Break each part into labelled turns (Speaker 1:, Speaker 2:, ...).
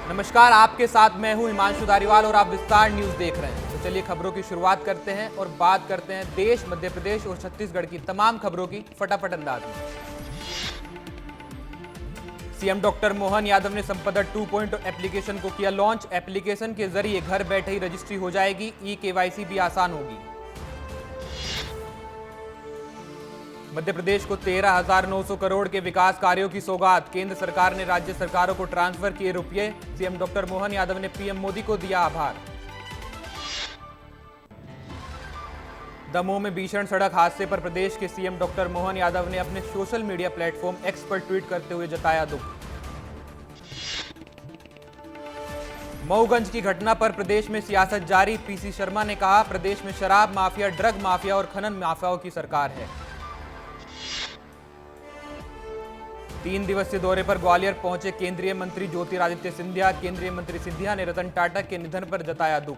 Speaker 1: नमस्कार, आपके साथ मैं हूं हिमांशु धारीवाल और आप विस्तार न्यूज देख रहे हैं। तो चलिए खबरों की शुरुआत करते हैं और बात करते हैं देश, मध्य प्रदेश और छत्तीसगढ़ की तमाम खबरों की फटाफट अंदाज में। सीएम डॉक्टर मोहन यादव ने संपदा 2.0 एप्लीकेशन को किया लॉन्च। एप्लीकेशन के जरिए घर बैठे ही रजिस्ट्री हो जाएगी, ई-केवाईसी भी आसान होगी। मध्य प्रदेश को 13,900 करोड़ के विकास कार्यों की सौगात। केंद्र सरकार ने राज्य सरकारों को ट्रांसफर किए रुपये। सीएम डॉक्टर मोहन यादव ने पीएम मोदी को दिया आभार। दमोह में भीषण सड़क हादसे पर प्रदेश के सीएम डॉक्टर मोहन यादव ने अपने सोशल मीडिया प्लेटफॉर्म एक्स पर ट्वीट करते हुए जताया दुख। मऊगंज की घटना पर प्रदेश में सियासत जारी। पीसी शर्मा ने कहा, प्रदेश में शराब माफिया, ड्रग माफिया और खनन माफियाओं की सरकार है। 3 दिवसीय दौरे पर ग्वालियर पहुंचे केंद्रीय मंत्री ज्योतिरादित्य सिंधिया। केंद्रीय मंत्री सिंधिया ने रतन टाटा के निधन पर जताया दुख।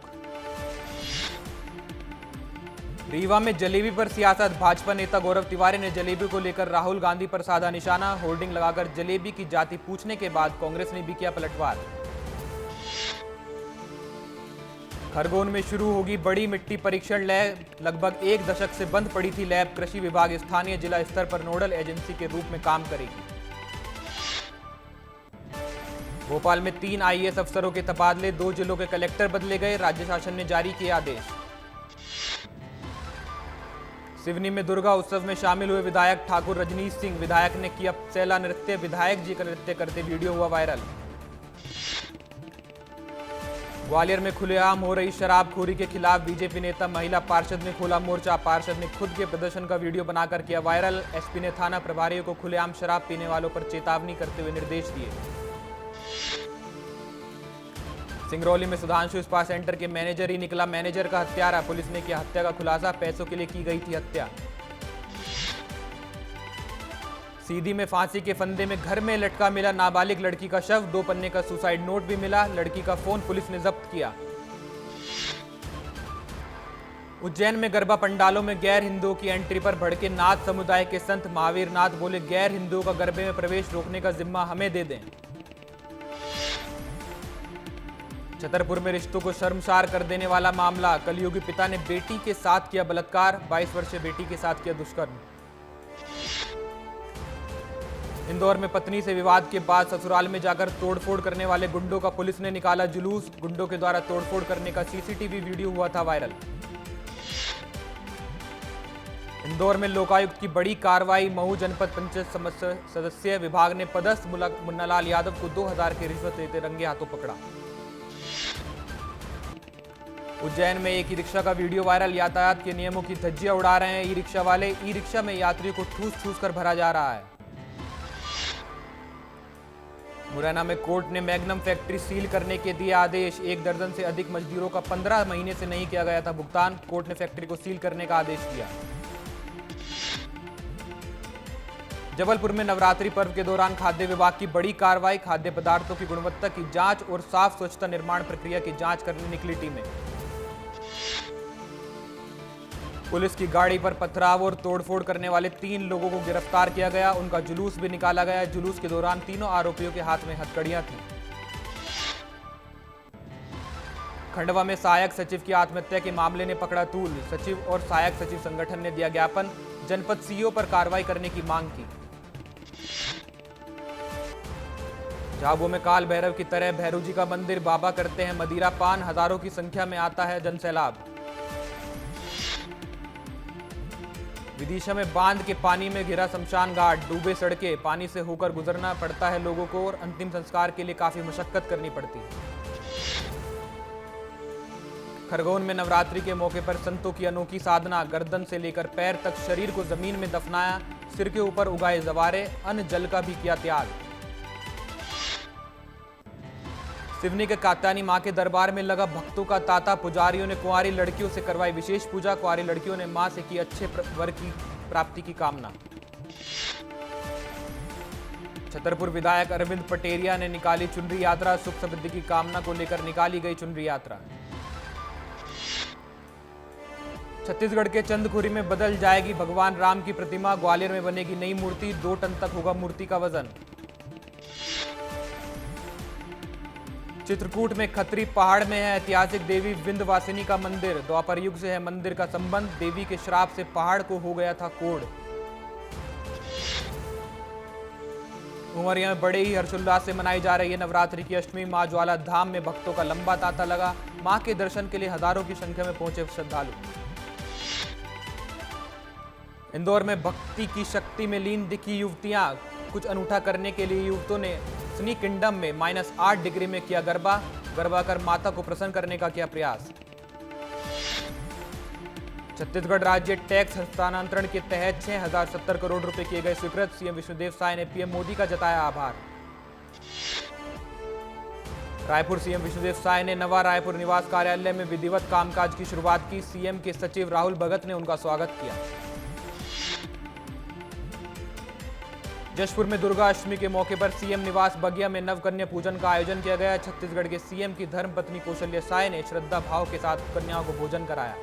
Speaker 1: रीवा में जलेबी पर सियासत। भाजपा नेता गौरव तिवारी ने जलेबी को लेकर राहुल गांधी पर साधा निशाना। होर्डिंग लगाकर जलेबी की जाति पूछने के बाद कांग्रेस ने भी किया पलटवार। खरगोन में शुरू होगी बड़ी मिट्टी परीक्षण लैब। लगभग 1 दशक से बंद पड़ी थी लैब। कृषि विभाग स्थानीय जिला स्तर पर नोडल एजेंसी के रूप में काम करेगी। भोपाल में 3 आईएएस अफसरों के तबादले। 2 जिलों के कलेक्टर बदले गए। राज्य शासन ने जारी किए आदेश। सिवनी में दुर्गा उत्सव में शामिल हुए विधायक ठाकुर रजनीश सिंह। विधायक ने किया सैला नृत्य। विधायक जी का नृत्य करते वीडियो हुआ वायरल। ग्वालियर में खुलेआम हो रही शराबखोरी के खिलाफ बीजेपी नेता महिला पार्षद ने खोला मोर्चा। पार्षद ने खुद के प्रदर्शन का वीडियो बनाकर किया वायरल। एसपी ने थाना प्रभारियों को खुलेआम शराब पीने वालों पर चेतावनी करते हुए निर्देश दिए। सिंगरौली में सुधांशु स्पा सेंटर के मैनेजर ही निकला मैनेजर का हत्यारा। पुलिस ने किया हत्या का खुलासा। पैसों के लिए की गई थी हत्या। सीधी में फांसी के फंदे में घर में लटका मिला नाबालिग लड़की का शव। 2 पन्ने का सुसाइड नोट भी मिला। लड़की का फोन पुलिस ने जब्त किया। उज्जैन में गरबा पंडालों में गैर हिंदुओं की एंट्री पर भड़के नाथ समुदाय के संत महावीर नाथ। बोले, गैर हिंदुओं का गरबे में प्रवेश रोकने का जिम्मा हमें दे दें। छतरपुर में रिश्तों को शर्मसार कर देने वाला मामला। कलयुगी पिता ने बेटी के साथ किया बलात्कार। 22 वर्षीय बेटी के साथ किया दुष्कर्म। इंदौर में पत्नी से विवाद के बाद ससुराल में जाकर तोड़फोड़ करने वाले गुंडों का पुलिस ने निकाला जुलूस। गुंडों के द्वारा तोड़फोड़ करने का सीसीटीवी वीडियो हुआ था वायरल। इंदौर में लोकायुक्त की बड़ी कार्रवाई। महू जनपद पंचायत सदस्य विभाग ने पदस्थ मुन्नालाल यादव को 2000 की रिश्वत लेते रंगे हाथों पकड़ा। उज्जैन में एक ई रिक्शा का वीडियो वायरल। यातायात के नियमों की धज्जियां उड़ा रहे हैं ई रिक्शा वाले। ई रिक्शा में यात्रियों को ठूस कर भरा जा रहा है। मुरैना में कोर्ट ने मैग्नम फैक्ट्री सील करने के दिए आदेश। 1 दर्जन से अधिक मजदूरों का 15 महीने से नहीं किया गया था भुगतान। कोर्ट ने फैक्ट्री को सील करने का आदेश दिया। जबलपुर में नवरात्रि पर्व के दौरान खाद्य विभाग की बड़ी कार्रवाई। खाद्य पदार्थों की गुणवत्ता की जांच और साफ स्वच्छता निर्माण प्रक्रिया की जांच करने निकली टीमें। पुलिस की गाड़ी पर पथराव और तोड़फोड़ करने वाले 3 लोगों को गिरफ्तार किया गया। उनका जुलूस भी निकाला गया। जुलूस के दौरान तीनों आरोपियों के हाथ में हथकड़ियां थीं। खंडवा में सहायक सचिव की आत्महत्या के मामले ने पकड़ा तूल। सचिव और सहायक सचिव संगठन ने दिया ज्ञापन। जनपद सीईओ पर कार्रवाई करने की मांग की। झाबुआ में काल भैरव की तरह भैरू जी का मंदिर। बाबा करते हैं मदिरा पान। हजारों की संख्या में आता है जनसैलाब। विदिशा में बांध के पानी में घिरा शमशान घाट। डूबे सड़कें। पानी से होकर गुजरना पड़ता है लोगों को और अंतिम संस्कार के लिए काफी मशक्कत करनी पड़ती है। खरगोन में नवरात्रि के मौके पर संतों की अनोखी साधना। गर्दन से लेकर पैर तक शरीर को जमीन में दफनाया। सिर के ऊपर उगाए जवारे। अन्न जल का भी किया त्याग। सिवनी के कात्यायनी मां के दरबार में लगा भक्तों का तांता। पुजारियों ने कुंवारी लड़कियों से करवाई विशेष पूजा। कुंवारी लड़कियों ने मां से की अच्छे वर की प्राप्ति की कामना। छतरपुर विधायक अरविंद पटेरिया ने निकाली चुनरी यात्रा। सुख समृद्धि की कामना को लेकर निकाली गई चुनरी यात्रा। छत्तीसगढ़ के चंदखुरी में बदल जाएगी भगवान राम की प्रतिमा। ग्वालियर में बनेगी नई मूर्ति। 2 टन तक होगा मूर्ति का वजन। चित्रकूट में खत्री पहाड़ में है ऐतिहासिक देवी विंध्यवासिनी का मंदिर। द्वापर युग से है मंदिर का संबंध। देवी के श्राप से पहाड़ को हो गया था कोढ़। उमरिया में बड़े ही हर्षोल्लास से मनाई जा रही है नवरात्रि की अष्टमी। मां ज्वाला धाम में भक्तों का लंबा तांता लगा। मां के दर्शन के लिए हजारों की संख्या में पहुंचे श्रद्धालु। इंदौर में भक्ति की शक्ति में लीन दिखी युवतियां। कुछ अनूठा करने के लिए युवकों ने शनि किंगडम में -8 डिग्री में किया गरबा कर माता को प्रसन्न करने का किया प्रयास। छत्तीसगढ़ राज्य टैक्स हस्तांतरण के तहत 6070 करोड़ रुपए किए गए स्वीकृत। सीएम विष्णुदेव साय ने पीएम मोदी का जताया आभार। रायपुर सीएम विष्णुदेव साय ने नवा रायपुर निवास कार्यालय में विधिवत कामकाज की शुरुआत की। सीएम के सचिव राहुल भगत ने उनका स्वागत किया। जशपुर में दुर्गा अष्टमी के मौके पर सीएम निवास बगिया में नवकन्या पूजन का आयोजन किया गया। छत्तीसगढ़ के सीएम की धर्मपत्नी कौशल्या साय ने श्रद्धा भाव के साथ कन्याओं को भोजन कराया।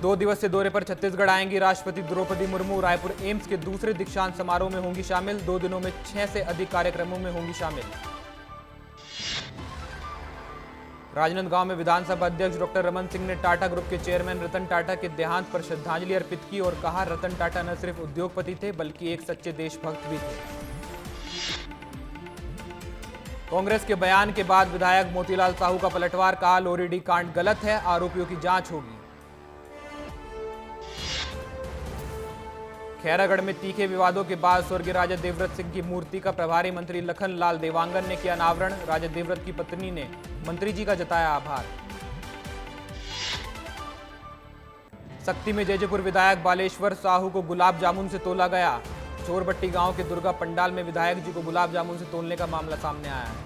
Speaker 1: 2 दिवसीय दौरे पर छत्तीसगढ़ आएंगी राष्ट्रपति द्रौपदी मुर्मू। रायपुर एम्स के दूसरे दीक्षांत समारोह में होंगी शामिल। 2 दिनों में 6 से अधिक कार्यक्रमों में होंगी शामिल। राजनांदगांव में विधानसभा अध्यक्ष डॉक्टर रमन सिंह ने टाटा ग्रुप के चेयरमैन रतन टाटा के देहांत पर श्रद्धांजलि अर्पित की और कहा, रतन टाटा न सिर्फ उद्योगपति थे बल्कि एक सच्चे देशभक्त भी थे। कांग्रेस के बयान के बाद विधायक मोतीलाल साहू का पलटवार। कहा, लोरीडी कांड गलत है, आरोपियों की जांच होगी। खैरागढ़ में तीखे विवादों के बाद स्वर्गीय राजा देवव्रत सिंह की मूर्ति का प्रभारी मंत्री लखन लाल देवांगन ने किया अनावरण। राजा देवव्रत की पत्नी ने मंत्री जी का जताया आभार। सक्ती में जैजपुर विधायक बालेश्वर साहू को गुलाब जामुन से तोला गया। चोरबट्टी गांव के दुर्गा पंडाल में विधायक जी को गुलाब जामुन से तोलने का मामला सामने आया है।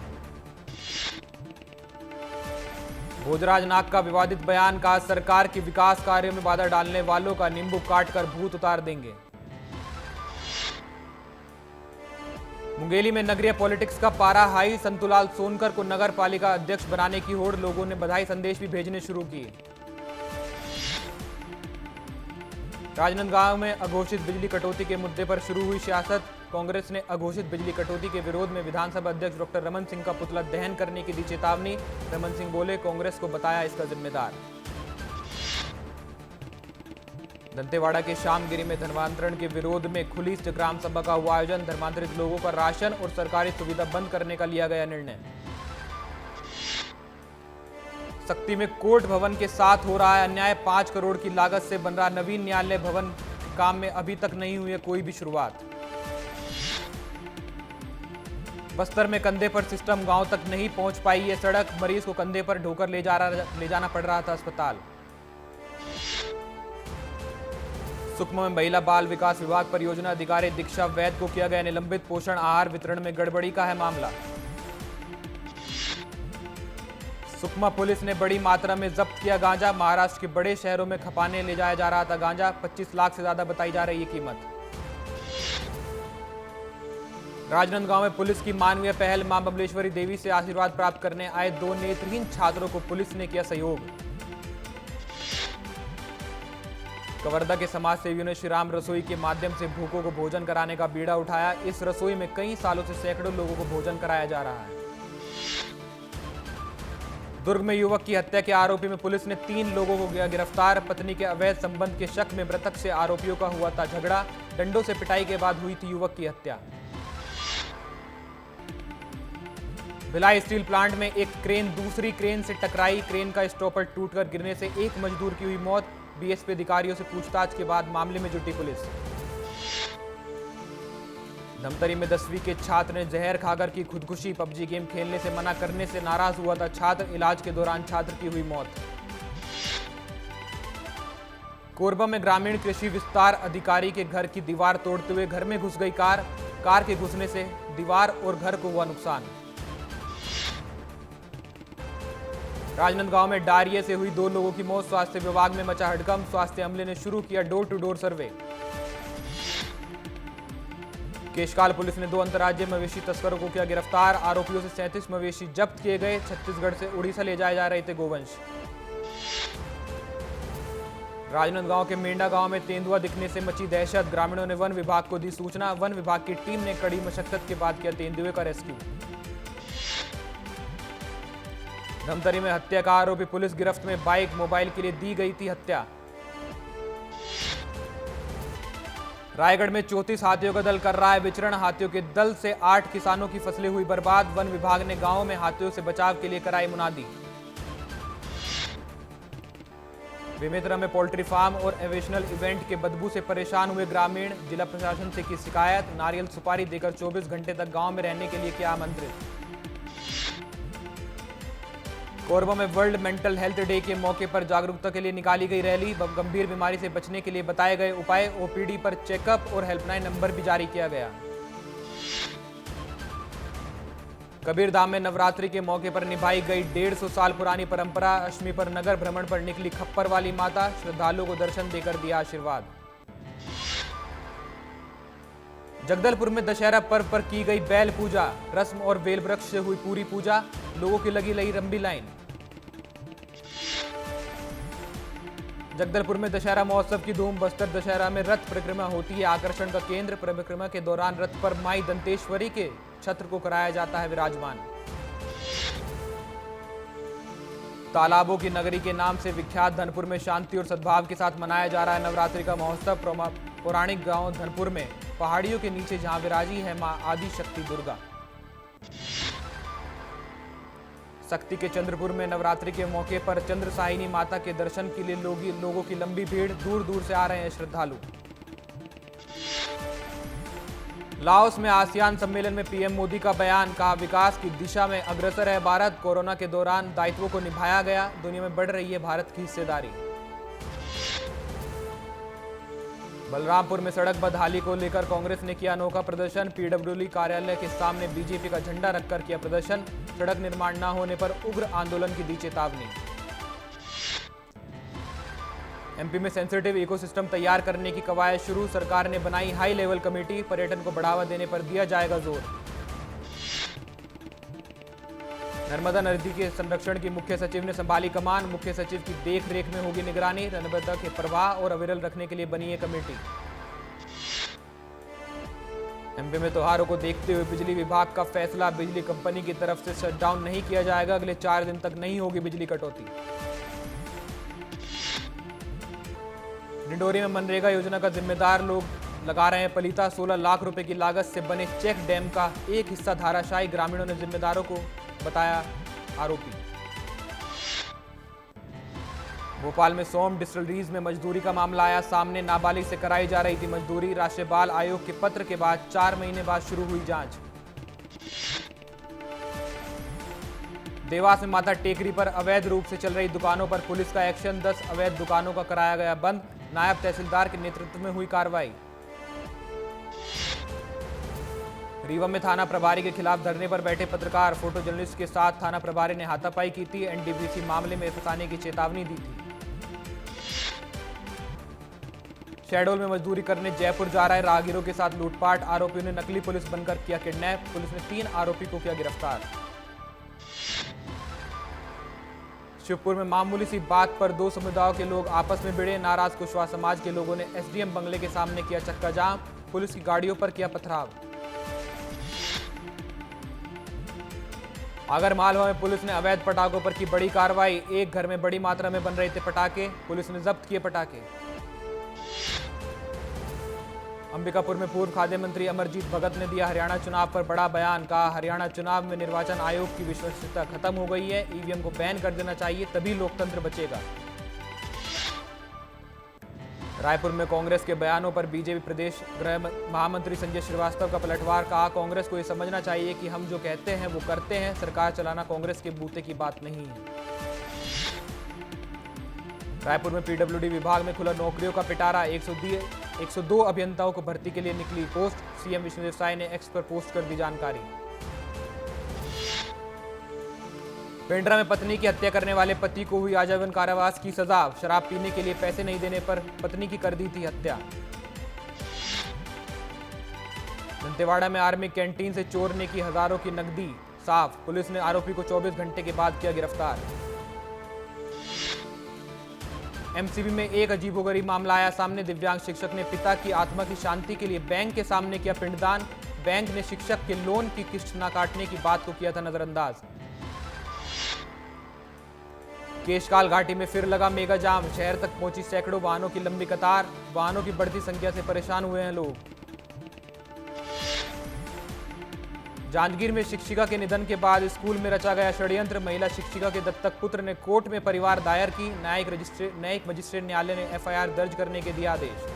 Speaker 1: भोजराज नाग का विवादित बयान। कहा, सरकार की विकास कार्यों में बाधा डालने वालों का नींबू काटकर भूत उतार देंगे। मुंगेली में नगरीय पॉलिटिक्स का पारा हाई। संतुलाल सोनकर को नगर पालिका अध्यक्ष बनाने की होड़। लोगों ने बधाई संदेश भी भेजने शुरू किए। राजनांदगांव में अघोषित बिजली कटौती के मुद्दे पर शुरू हुई सियासत। कांग्रेस ने अघोषित बिजली कटौती के विरोध में विधानसभा अध्यक्ष डॉक्टर रमन सिंह का पुतला दहन करने की दी चेतावनी। रमन सिंह बोले, कांग्रेस को बताया इसका जिम्मेदार। दंतेवाड़ा के श्यामगिरी में धर्मांतरण के विरोध में खुली ग्राम सभा का हुआ आयोजन। धर्मांतरित लोगों का राशन और सरकारी सुविधा बंद करने का लिया गया निर्णय। सक्ती में कोर्ट भवन के साथ हो रहा है अन्याय। 5 करोड़ की लागत से बन रहा नवीन न्यायालय भवन काम में अभी तक नहीं हुई है कोई भी शुरुआत। बस्तर में कंधे पर सिस्टम गांव तक नहीं पहुंच पाई ये सड़क। मरीज को कंधे पर ढोकर ले जाना पड़ रहा था अस्पताल। सुकमा में महिला बाल विकास विभाग परियोजना अधिकारी दीक्षा वैद को किया गया निलंबित। पोषण आहार वितरण में गड़बड़ी का है मामला। सुकमा पुलिस ने बड़ी मात्रा में जब्त किया गांजा। महाराष्ट्र के बड़े शहरों में खपाने ले जाया जा रहा था गांजा। 25 लाख से ज्यादा बताई जा रही है कीमत। राजनांदगांव में पुलिस की मानवीय पहल। मां बमलेश्वरी देवी से आशीर्वाद प्राप्त करने आए 2 नेत्रहीन छात्रों को पुलिस ने किया सहयोग। कवर्धा के समाज सेवियों ने श्रीराम रसोई के माध्यम से भूखों को भोजन कराने का बीड़ा उठाया। इस रसोई में कई सालों से सैकड़ों लोगों को भोजन कराया जा रहा है। दुर्ग में युवक की हत्या के आरोपी में पुलिस ने 3 लोगों को किया गिरफ्तार। पत्नी के अवैध संबंध के शक में मृतक से आरोपियों का हुआ था झगड़ा। डंडों से पिटाई के बाद हुई थी युवक की हत्या। भिलाई स्टील प्लांट में एक क्रेन दूसरी क्रेन से टकराई। क्रेन का स्टॉपर टूटकर गिरने से एक मजदूर की हुई मौत। बीएसपी अधिकारियों से पूछताछ के बाद मामले में जुटी पुलिस। धमतरी में 10वीं के छात्र ने जहर खाकर की खुदकुशी। पबजी गेम खेलने से मना करने से नाराज हुआ था छात्र। इलाज के दौरान छात्र की हुई मौत। कोरबा में ग्रामीण कृषि विस्तार अधिकारी के घर की दीवार तोड़ते हुए घर में घुस गई कार। कार के घुसने से दीवार और घर को हुआ नुकसान। राजनांदगांव में डायरिया से हुई 2 लोगों की मौत। स्वास्थ्य विभाग में मचा हड़कंप। स्वास्थ्य अमले ने शुरू किया door to door survey. Keshkal police ने 2 अंतर्राज्यीय मवेशी तस्करों को किया गिरफ्तार। आरोपियों से 37 मवेशी जब्त किए गए। छत्तीसगढ़ से उड़ीसा ले जाए जा रहे थे गोवंश। राजनांदगांव के मेंढा गांव में तेंदुआ दिखने से मची दहशत। ग्रामीणों ने वन विभाग को दी सूचना। वन विभाग की टीम ने कड़ी मशक्कत के बाद किया तेंदुए का रेस्क्यू। धमतरी में हत्या का आरोपी पुलिस गिरफ्त में, बाइक मोबाइल के लिए दी गई थी हत्या। रायगढ़ में 34 हाथियों का दल कर रहा है विचरण, हाथियों के दल से 8 किसानों की फसलें हुई बर्बाद, वन विभाग ने गांवों में हाथियों से बचाव के लिए कराई मुनादी। बेमेतरा में पोल्ट्री फार्म और एविएशनल इवेंट के बदबू से परेशान हुए ग्रामीण, जिला प्रशासन से की शिकायत, नारियल सुपारी देकर 24 घंटे तक गांव में रहने के लिए किया आमंत्रित। कोरबा में वर्ल्ड मेंटल हेल्थ डे के मौके पर जागरूकता के लिए निकाली गई रैली, गंभीर बीमारी से बचने के लिए बताए गए उपाय, ओपीडी पर चेकअप और हेल्पलाइन नंबर भी जारी किया गया। कबीरधाम में नवरात्रि के मौके पर निभाई गई 150 साल पुरानी परंपरा, अष्टमी पर नगर भ्रमण पर निकली खप्पर वाली माता, श्रद्धालुओं को दर्शन देकर दिया आशीर्वाद। जगदलपुर में दशहरा पर्व पर की गई बैल पूजा, रस्म और बेल वृक्ष से हुई पूरी पूजा, लोगों की लगी लंबी लाइन। जगदलपुर में दशहरा महोत्सव की धूम, बस्तर दशहरा में रथ परिक्रमा होती है आकर्षण का केंद्र, परिक्रमा के दौरान रथ पर माई दंतेश्वरी के छत्र को कराया जाता है विराजमान। तालाबों की नगरी के नाम से विख्यात धनपुर में शांति और सद्भाव के साथ मनाया जा रहा है नवरात्रि का महोत्सव। पौराणिक गांव धनपुर में पहाड़ियों के नीचे जहां विराजी है मां आदि शक्ति दुर्गा। शक्ति के चंद्रपुर में नवरात्रि के मौके पर चंद्रसाहिनी माता के दर्शन के लिए लोगों की लंबी भीड़, दूर दूर से आ रहे हैं श्रद्धालु। लाओस में आसियान सम्मेलन में पीएम मोदी का बयान, कहा विकास की दिशा में अग्रसर है भारत, कोरोना के दौरान दायित्वों को निभाया गया, दुनिया में बढ़ रही है भारत की हिस्सेदारी। बलरामपुर में सड़क बदहाली को लेकर कांग्रेस ने किया अनोखा प्रदर्शन, पीडब्ल्यूडी कार्यालय के सामने बीजेपी का झंडा रखकर किया प्रदर्शन, सड़क निर्माण न होने पर उग्र आंदोलन की दी चेतावनी। एमपी में सेंसिटिव इकोसिस्टम तैयार करने की कवायद शुरू, सरकार ने बनाई हाई लेवल कमेटी, पर्यटन को बढ़ावा देने पर दिया जाएगा जोर। नर्मदा नदी के संरक्षण की मुख्य सचिव ने संभाली कमान, मुख्य सचिव की देखरेख में होगी निगरानी, नर्मदा के प्रवाह और अविरल रखने के लिए बनी है कमेटी। एमपी में त्योहारों को देखते हुए बिजली विभाग का फैसला, बिजली कंपनी की तरफ से शटडाउन नहीं किया जाएगा, अगले 4 दिन तक नहीं होगी बिजली कटौती। डिंडोरी में मनरेगा योजना का जिम्मेदार लोग लगा रहे हैं पलीता, 16 लाख रुपए की लागत से बने चेक डैम का एक हिस्सा धाराशायी, ग्रामीणों ने जिम्मेदारों को बताया आरोपी। भोपाल में सोम डिस्टिलरीज में मजदूरी का मामला आया सामने, नाबालिग से कराई जा रही थी मजदूरी, राष्ट्रीय बाल आयोग के पत्र के बाद 4 महीने बाद शुरू हुई जांच। देवास में माता टेकरी पर अवैध रूप से चल रही दुकानों पर पुलिस का एक्शन, 10 अवैध दुकानों का कराया गया बंद, नायब तहसीलदार के नेतृत्व में हुई कार्रवाई। रीवा में थाना प्रभारी के खिलाफ धरने पर बैठे पत्रकार, फोटो जर्नलिस्ट के साथ थाना प्रभारी ने हाथापाई की थी, एनडीपीसी मामले में फंसाने की चेतावनी दी थी। शहडोल में मजदूरी करने जयपुर जा रहे राहगीरों के साथ लूटपाट, आरोपियों ने नकली पुलिस बनकर किया किडनैप, पुलिस ने 3 आरोपी को किया गिरफ्तार। शिवपुर में मामूली सी बात पर 2 समुदायों के लोग आपस में भिड़े, नाराज कुशवाहा समाज के लोगों ने एसडीएम बंगले के सामने किया चक्का जाम, पुलिस की गाड़ियों पर किया पथराव। आगरमालवा में पुलिस ने अवैध पटाखों पर की बड़ी कार्रवाई, एक घर में बड़ी मात्रा में बन रहे थे पटाखे, पुलिस ने जब्त किए पटाखे। अंबिकापुर में पूर्व खाद्य मंत्री अमरजीत भगत ने दिया हरियाणा चुनाव पर बड़ा बयान, कहा हरियाणा चुनाव में निर्वाचन आयोग की विश्वसनीयता खत्म हो गई है, ईवीएम को बैन कर देना चाहिए तभी लोकतंत्र बचेगा। रायपुर में कांग्रेस के बयानों पर बीजेपी प्रदेश गृह महामंत्री संजय श्रीवास्तव का पलटवार, कहा कांग्रेस को यह समझना चाहिए कि हम जो कहते हैं वो करते हैं, सरकार चलाना कांग्रेस के बूते की बात नहीं है। रायपुर में पीडब्ल्यूडी विभाग में खुला नौकरियों का पिटारा, 102 अभियंताओं को भर्ती के लिए निकली पोस्ट, सीएम विष्णुदेव साय ने एक्स पर पोस्ट कर दी जानकारी। पेंड्रा में पत्नी की हत्या करने वाले पति को हुई आजीवन कारावास की सजा, शराब पीने के लिए पैसे नहीं देने पर पत्नी की कर दी थी हत्या। दंतेवाड़ा में आर्मी कैंटीन से चोरने की हजारों की नकदी साफ, पुलिस ने आरोपी को 24 घंटे के बाद किया गिरफ्तार। एमसीबी में एक अजीबोगरीब मामला आया सामने, दिव्यांग शिक्षक ने पिता की आत्मा की शांति के लिए बैंक के सामने किया पिंडदान, बैंक ने शिक्षक के लोन की किस्त न काटने की बात को किया था नजरअंदाज। केशकाल घाटी में फिर लगा मेगा जाम, शहर तक पहुंची सैकड़ों वाहनों की लंबी कतार, वाहनों की बढ़ती संख्या से परेशान हुए हैं लोग। जांजगीर में शिक्षिका के निधन के बाद स्कूल में रचा गया षड्यंत्र, महिला शिक्षिका के दत्तक पुत्र ने कोर्ट में परिवार दायर की, न्यायिक मजिस्ट्रेट न्यायालय ने एफआईआर दर्ज करने के दिया आदेश।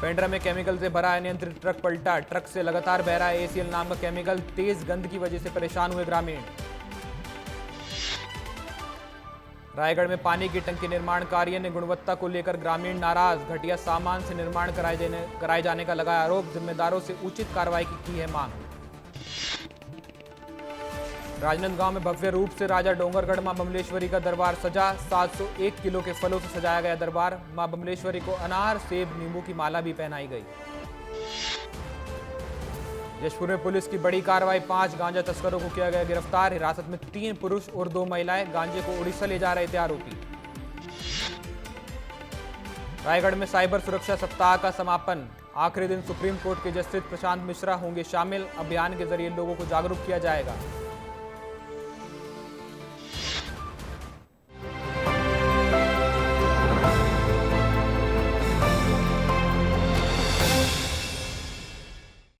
Speaker 1: पेंड्रा में केमिकल से भरा अनियंत्रित ट्रक पलटा, ट्रक से लगातार बह रहा है एसीएल नाम का केमिकल, तेज गंध की वजह से परेशान हुए ग्रामीण। रायगढ़ में पानी की टंकी निर्माण कार्य ने गुणवत्ता को लेकर ग्रामीण नाराज, घटिया सामान से निर्माण कराए जाने का लगाया आरोप, जिम्मेदारों से उचित कार्रवाई की है मांग। राजनांदगांव में भव्य रूप से राजा डोंगरगढ़ मां बमलेश्वरी का दरबार सजा, 701 किलो के फलों से सजाया गया दरबार, मां बमलेश्वरी को अनार, सेब, नींबू की माला भी पहनाई गई। जशपुर में पुलिस की बड़ी कार्रवाई, 5 गांजा तस्करों को किया गया गिरफ्तार, हिरासत में 3 पुरुष और 2 महिलाएं, गांजे को उड़ीसा ले जा रहे थे आरोपी। रायगढ़ में साइबर सुरक्षा सप्ताह का समापन, आखिरी दिन सुप्रीम कोर्ट के जस्टिस प्रशांत मिश्रा होंगे शामिल, अभियान के जरिए लोगों को जागरूक किया जाएगा।